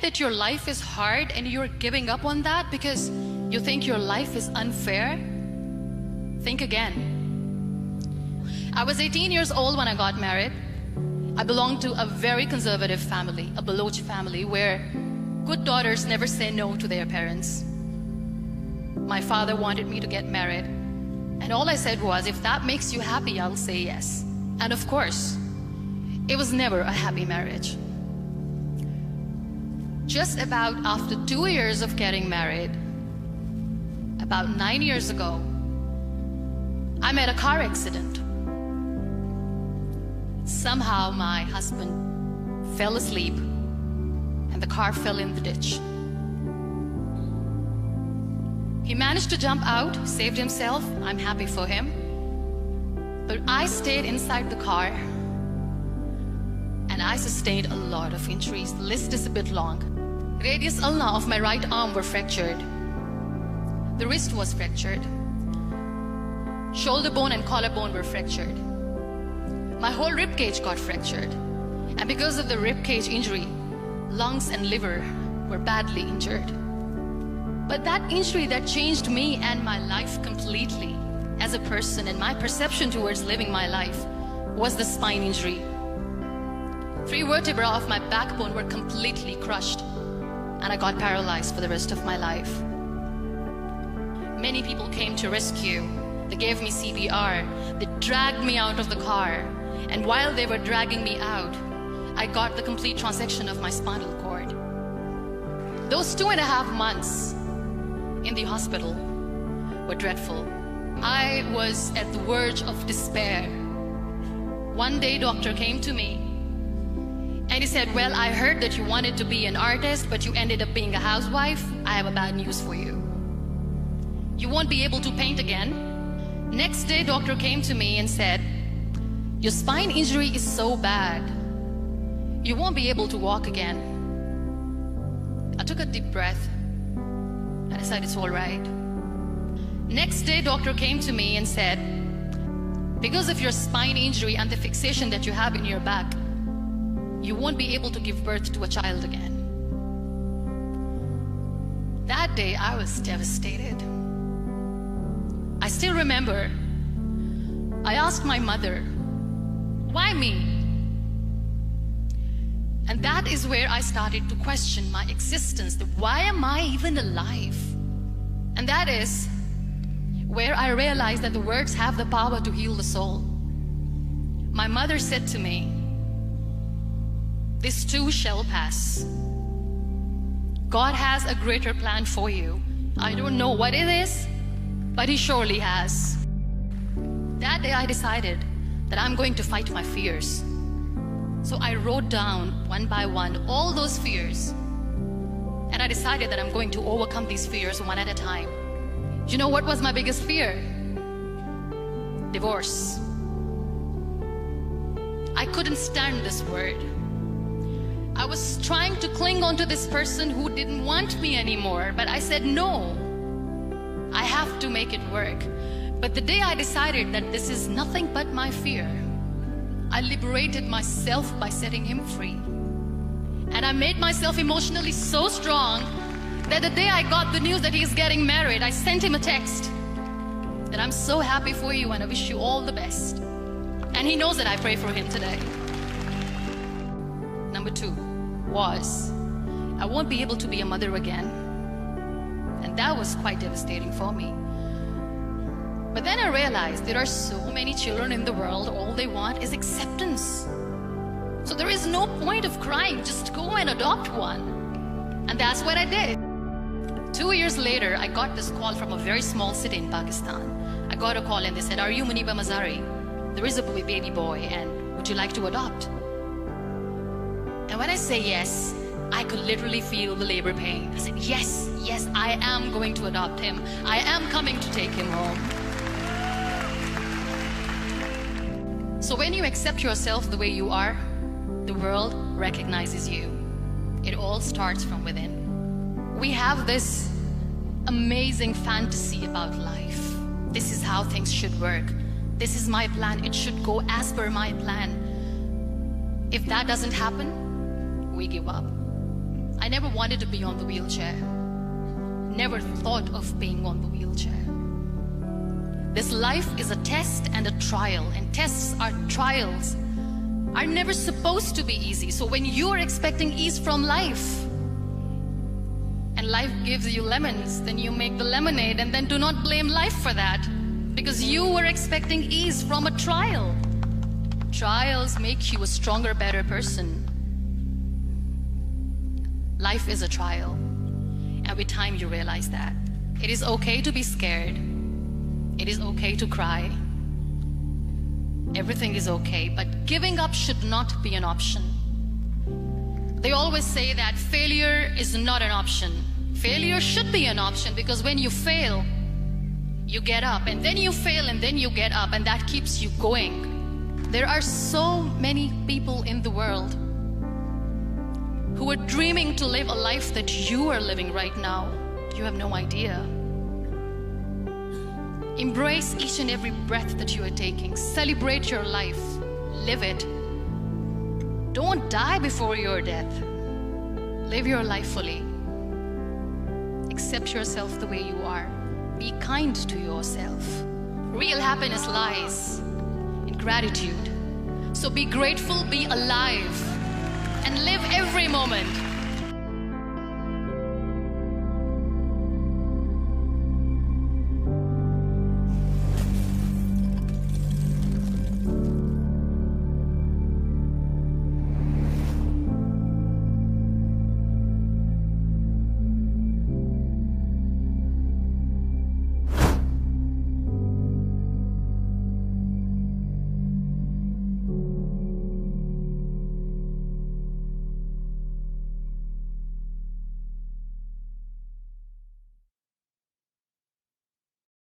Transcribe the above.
that your life is hard and you're giving up on that because you think your life is unfair, think again. I was 18 years old when I got married. I belonged to a very conservative family, a Baloch family, where good daughters never say no to their parents. My father wanted me to get married, and all I said was, if that makes you happy, I'll say yes. And of course, it was never a happy marriage. Just about after 2 years of getting married, about 9 years ago, I met a car accident. Somehow my husband fell asleep and the car fell in the ditch. He managed to jump out, saved himself. I'm happy for him. But I stayed inside the car and I sustained a lot of injuries. The list is a bit long. Radius ulna of my right arm were fractured. The wrist was fractured. Shoulder bone and collarbone were fractured. My whole rib cage got fractured. And because of the rib cage injury, lungs and liver were badly injured. But that injury that changed me and my life completely as a person and my perception towards living my life was the spine injury. 3 vertebrae of my backbone were completely crushed and I got paralyzed for the rest of my life. Many people came to rescue. They gave me CPR. They dragged me out of the car. And while they were dragging me out, I got the complete transection of my spinal cord. Those 2.5 months in the hospital were dreadful. I was at the verge of despair. One day, doctor came to me and he said, well, I heard that you wanted to be an artist, but you ended up being a housewife. I have a bad news for you. You won't be able to paint again. Next day, doctor came to me and said, your spine injury is so bad, you won't be able to walk again. I took a deep breath and I said, it's all right. Next day, doctor came to me and said, because of your spine injury and the fixation that you have in your back, you won't be able to give birth to a child again. That day, I was devastated. I still remember, I asked my mother, why me? And that is where I started to question my existence. Why am I even alive? And that is where I realized that the words have the power to heal the soul. My mother said to me, this too shall pass. God has a greater plan for you. I don't know what it is, but He surely has. That day I decided that I'm going to fight my fears. So I wrote down one by one all those fears. And I decided that I'm going to overcome these fears one at a time. You know what was my biggest fear? Divorce. I couldn't stand this word. I was trying to cling on to this person who didn't want me anymore, but I said no. I have to make it work. But the day I decided that this is nothing but my fear, I liberated myself by setting him free. And I made myself emotionally so strong that the day I got the news that he's getting married, I sent him a text that I'm so happy for you and I wish you all the best. And he knows that I pray for him today. Number 2 was, I won't be able to be a mother again. And that was quite devastating for me. But then I realized there are so many children in the world, all they want is acceptance. So there is no point of crying, just go and adopt one. And that's what I did. 2 years later, I got this call from a very small city in Pakistan. I got a call and they said, are you Muniba Mazari? There is a baby boy and would you like to adopt? And when I say yes, I could literally feel the labor pain. I said, yes, yes, I am going to adopt him. I am coming to take him home. So when you accept yourself the way you are, the world recognizes you. It all starts from within. We have this amazing fantasy about life. This is how things should work. This is my plan. It should go as per my plan. If that doesn't happen, we give up. I never wanted to be on the wheelchair. Never thought of being on the wheelchair. This life is a test and a trial, and tests are trials are never supposed to be easy. So when you are expecting ease from life, and life gives you lemons, then you make the lemonade, and then do not blame life for that, because you were expecting ease from a trial. Trials make you a stronger, better person. Life is a trial, and with time you realize that. It is okay to be scared. It is okay to cry. Everything is okay, but giving up should not be an option. They always say that failure is not an option. Failure should be an option, because when you fail, you get up, and then you fail, and then you get up, and that keeps you going. There are so many people in the world who are dreaming to live a life that you are living right now. You have no idea. Embrace each and every breath that you are taking. Celebrate your life. Live it. Don't die before your death. Live your life fully. Accept yourself the way you are. Be kind to yourself. Real happiness lies in gratitude. So be grateful, be alive, and live every moment.